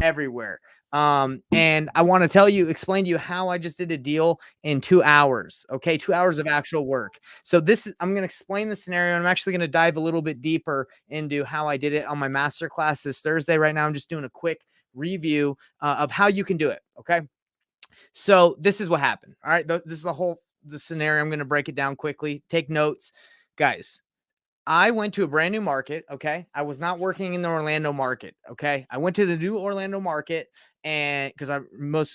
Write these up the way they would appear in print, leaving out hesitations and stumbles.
everywhere. And I want to explain to you how I just did a deal in 2 hours. Okay. 2 hours of actual work. So I'm going to explain the scenario. I'm actually going to dive a little bit deeper into how I did it on my masterclass this Thursday. Right now, I'm just doing a quick review of how you can do it. Okay. So this is what happened. All right. This is the scenario. I'm going to break it down quickly. Take notes, guys. I went to a brand new market. Okay. I was not working in the Orlando market. Okay. I went to the new Orlando market, and because I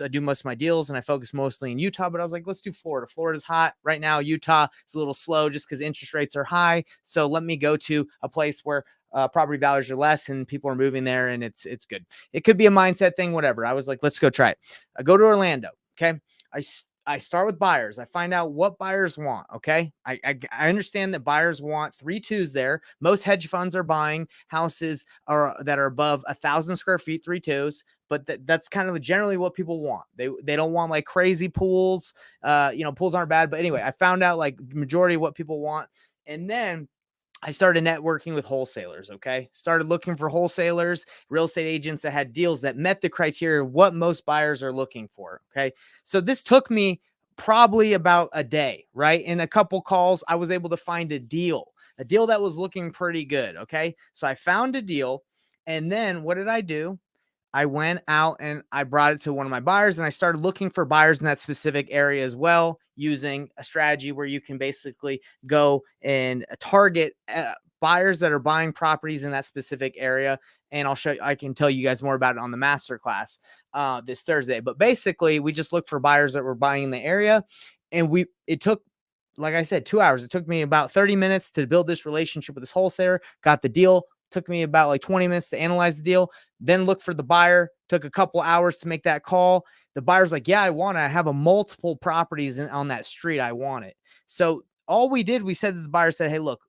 do most of my deals and I focus mostly in Utah, but I was like, let's do Florida. Florida's hot right now. Utah is a little slow just because interest rates are high. So let me go to a place where property values are less and people are moving there, and it's good. It could be a mindset thing, whatever. I was like, let's go try it. I go to Orlando. Okay. I start with buyers. I find out what buyers want. Okay. I understand that buyers want 3.2s there. Most hedge funds are buying houses that are above 1,000 square feet, 3.2s, but that's kind of generally what people want. They don't want like crazy pools. Pools aren't bad, but anyway, I found out like majority of what people want. And then I started networking with wholesalers. Okay. Started looking for wholesalers, real estate agents that had deals that met the criteria, what most buyers are looking for. Okay. So this took me probably about a day, right? In a couple calls, I was able to find a deal that was looking pretty good. Okay. So I found a deal. And then what did I do? I went out and I brought it to one of my buyers, and I started looking for buyers in that specific area as well, using a strategy where you can basically go and target buyers that are buying properties in that specific area. And I can tell you guys more about it on the masterclass this Thursday. But basically, we just looked for buyers that were buying in the area, and it took, like I said, 2 hours. It took me about 30 minutes to build this relationship with this wholesaler, got the deal. Took me about like 20 minutes to analyze the deal, then look for the buyer. Took a couple hours to make that call. The buyer's like, yeah, I have a multiple properties on that street. I want it. So all we said to the buyer, said, hey, look,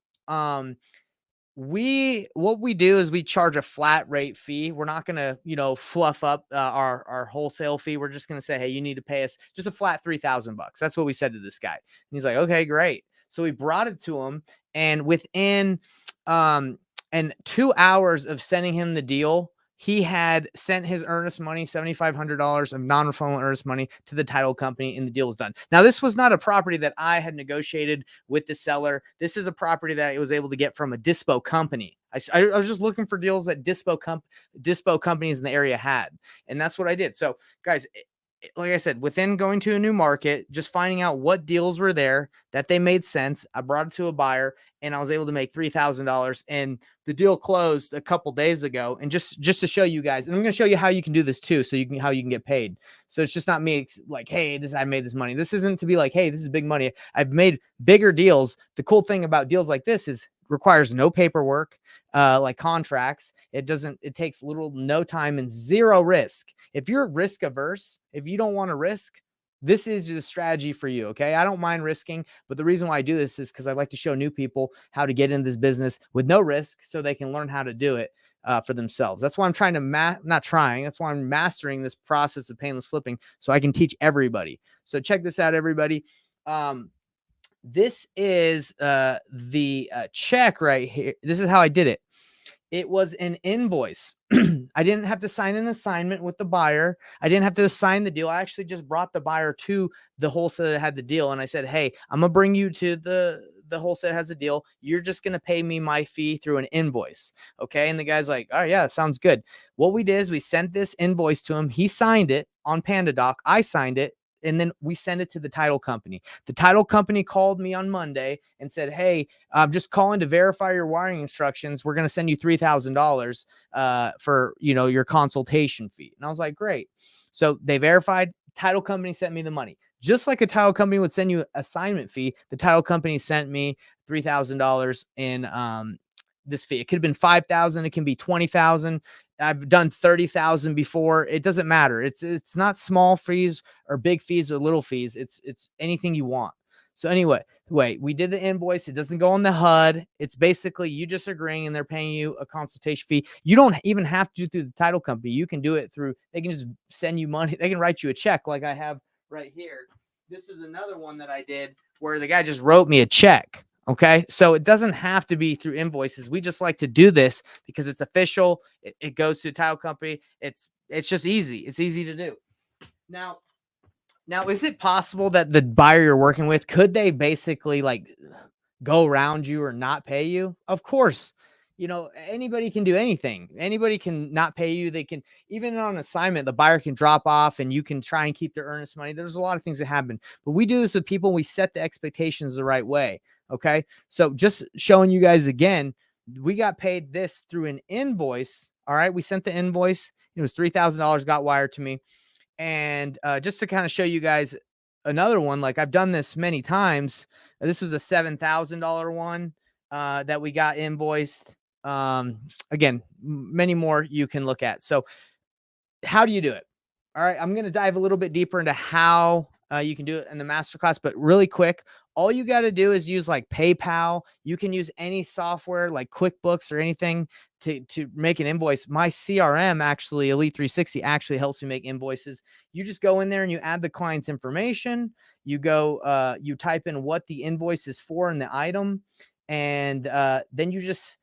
what we do is we charge a flat rate fee. We're not going to, fluff up our wholesale fee. We're just going to say, hey, you need to pay us just a flat $3,000. That's what we said to this guy. And he's like, okay, great. So we brought it to him, and within, and 2 hours of sending him the deal, he had sent his earnest money, $7,500 of non-refundable earnest money, to the title company, and the deal was done. Now, this was not a property that I had negotiated with the seller. This is a property that I was able to get from a dispo company. I was just looking for deals that dispo companies in the area had, and that's what I did. So, guys, like I said, within going to a new market, just finding out what deals were there that they made sense, I brought it to a buyer, and I was able to make $3,000. And the deal closed a couple days ago. And just to show you guys, and I'm going to show you how you can do this too, so how you can get paid. So it's just not me like, hey, I made this money. This isn't to be like, hey, this is big money. I've made bigger deals. The cool thing about deals like this is requires no paperwork, like contracts. It takes no time and zero risk. If you're risk averse, if you don't want to risk, this is the strategy for you. Okay. I don't mind risking, but the reason why I do this is because I like to show new people how to get into this business with no risk so they can learn how to do it for themselves. That's why I'm trying to that's why I'm mastering this process of painless flipping, so I can teach everybody. So check this out, everybody. This is the check right here. This is how I did it. It was an invoice. I didn't have to sign an assignment with the buyer. I didn't have to sign the deal. I actually just brought the buyer to the wholesaler that had the deal. And I said, hey, I'm going to bring you to the wholesaler that has the deal. You're just going to pay me my fee through an invoice. Okay. And the guy's like, oh yeah, sounds good. What we did is we sent this invoice to him. He signed it on PandaDoc. I signed it. And then we send it to the title company. The title company called me on Monday and said, hey, I'm just calling to verify your wiring instructions. We're going to send you $3,000 for, your consultation fee. And I was like, great. So they verified. Title company sent me the money. Just like a title company would send you an assignment fee, the title company sent me $3,000 in this fee. It could have been $5,000. It can be $20,000. I've done 30,000 before. It doesn't matter. It's not small fees or big fees or little fees. It's anything you want. So anyway, we did the invoice. It doesn't go on the HUD. It's basically you just agreeing, and they're paying you a consultation fee. You don't even have to do it through the title company. You can do it they can just send you money. They can write you a check like I have right here. This is another one that I did where the guy just wrote me a check. Okay. So it doesn't have to be through invoices. We just like to do this because it's official. It goes to a title company. It's It's just easy. It's easy to do. Now, is it possible that the buyer you're working with, could they basically like go around you or not pay you? Of course. Anybody can do anything. Anybody can not pay you. They can, even on assignment, the buyer can drop off and you can try and keep their earnest money. There's a lot of things that happen, but we do this with people. We set the expectations the right way. Okay. So just showing you guys again, we got paid this through an invoice. All right. We sent the invoice. It was $3,000 got wired to me. And just to kind of show you guys another one, like I've done this many times. This was a $7,000 one that we got invoiced. Again, many more you can look at. So how do you do it? All right, I'm going to dive a little bit deeper into how you can do it in the masterclass, but really quick, all you got to do is use like PayPal. You can use any software like QuickBooks or anything to make an invoice. My CRM, actually, Elite 360, actually helps me make invoices. You just go in there and you add the client's information. You go, you type in what the invoice is for in the item, and then you just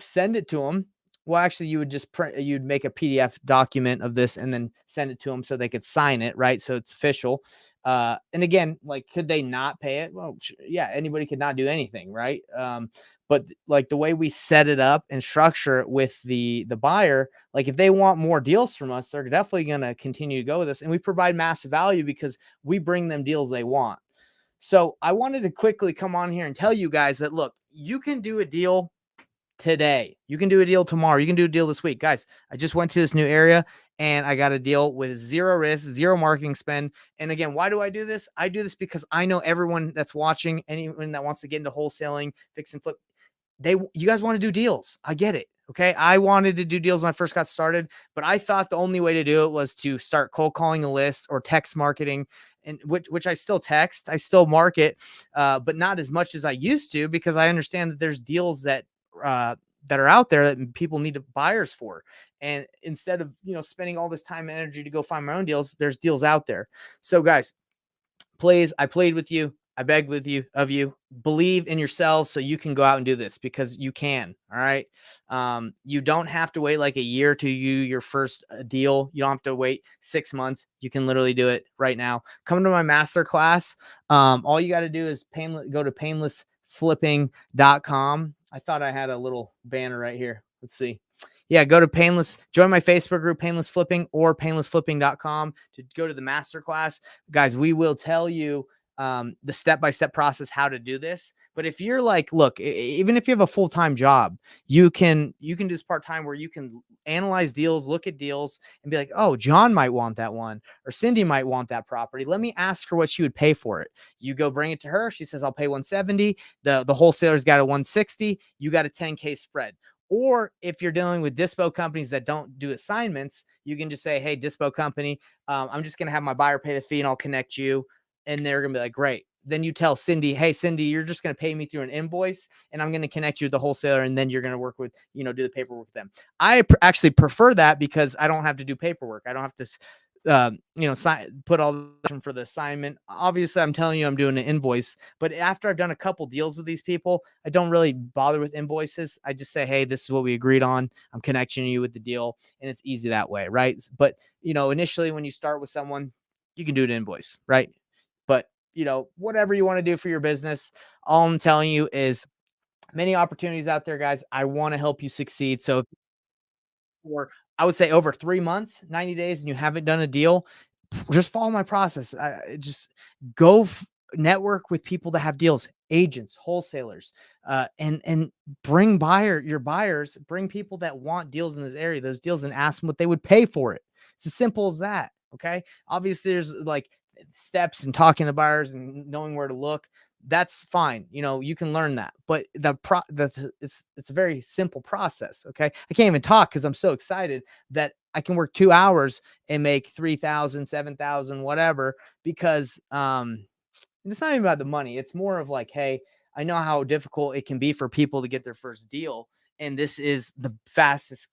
send it to them. Well, actually, you would just print, you'd make a PDF document of this and then send it to them so they could sign it, right? So it's official. And again, like, could they not pay it? Well, yeah, anybody could not do anything, right? But like the way we set it up and structure it with the buyer, like if they want more deals from us, they're definitely going to continue to go with us. And we provide massive value because we bring them deals they want. So I wanted to quickly come on here and tell you guys that, look, you can do a deal today. You can do a deal tomorrow. You can do a deal this week. Guys, I just went to this new area and I got a deal with zero risk, zero marketing spend. And again, why do I do this? I do this because I know everyone that's watching, anyone that wants to get into wholesaling, fix and flip, you guys want to do deals. I get it. Okay. I wanted to do deals when I first got started, but I thought the only way to do it was to start cold calling a list or text marketing, and which I still text, I still market, but not as much as I used to, because I understand that there's deals that are out there that people need buyers for. And instead of, spending all this time and energy to go find my own deals, there's deals out there. So guys, please, I played with you. I beg of you, believe in yourselves so you can go out and do this, because you can. All right. You don't have to wait like a year to do your first deal. You don't have to wait 6 months. You can literally do it right now. Come to my masterclass. All you got to do is go to paynelessflipping.com. I thought I had a little banner right here. Let's see. Yeah, go to join my Facebook group, Painless Flipping, or painlessflipping.com to go to the masterclass. Guys, we will tell you the step-by-step process, how to do this. But if you're like, look, even if you have a full-time job, you can do this part-time, where you can analyze deals, look at deals, and be like, oh, John might want that one, or Cindy might want that property. Let me ask her what she would pay for it. You go bring it to her. She says, I'll pay 170. The wholesaler's got a 160. You got a 10K spread. Or if you're dealing with dispo companies that don't do assignments, you can just say, hey, dispo company, I'm just going to have my buyer pay the fee and I'll connect you. And they're going to be like, great. Then you tell Cindy, hey, Cindy, you're just going to pay me through an invoice and I'm going to connect you with the wholesaler. And then you're going to work with, do the paperwork with them. I actually prefer that, because I don't have to do paperwork. I don't have to, put all the for the assignment. Obviously, I'm telling you, I'm doing an invoice, but after I've done a couple deals with these people, I don't really bother with invoices. I just say, hey, this is what we agreed on. I'm connecting you with the deal, and it's easy that way, right? But, initially when you start with someone, you can do an invoice, right? But, whatever you want to do for your business, all I'm telling you is many opportunities out there, guys. I want to help you succeed. So for, I would say, over 3 months, 90 days, and you haven't done a deal, just follow my process. Just go network with people that have deals, agents, wholesalers, and bring your buyers, bring people that want deals in this area, those deals, and ask them what they would pay for it. It's as simple as that. Okay. Obviously, there's like steps and talking to buyers and knowing where to look. That's fine. You can learn that, but it's a very simple process. Okay. I can't even talk because I'm so excited that I can work 2 hours and make 3,000, 7,000, whatever, because, it's not even about the money. It's more of like, hey, I know how difficult it can be for people to get their first deal. And this is the fastest,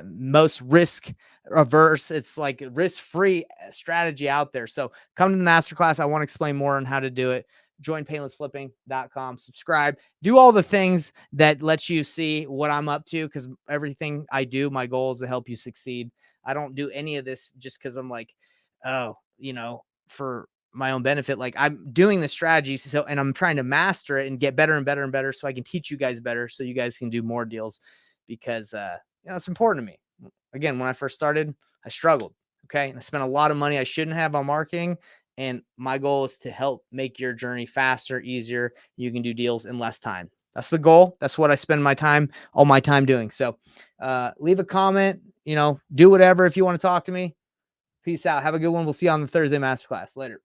most risk averse, it's like risk-free strategy out there. So come to the masterclass. I want to explain more on how to do it. Join painlessflipping.com, subscribe, do all the things that lets you see what I'm up to, because everything I do, my goal is to help you succeed. I don't do any of this just because I'm like, oh, for my own benefit. Like I'm doing the strategy. So, and I'm trying to master it and get better and better and better so I can teach you guys better so you guys can do more deals because, it's important to me. Again, when I first started, I struggled. Okay. And I spent a lot of money I shouldn't have on marketing. And my goal is to help make your journey faster, easier. You can do deals in less time. That's the goal. That's what I spend all my time doing. So leave a comment, do whatever if you want to talk to me. Peace out. Have a good one. We'll see you on the Thursday Masterclass. Later.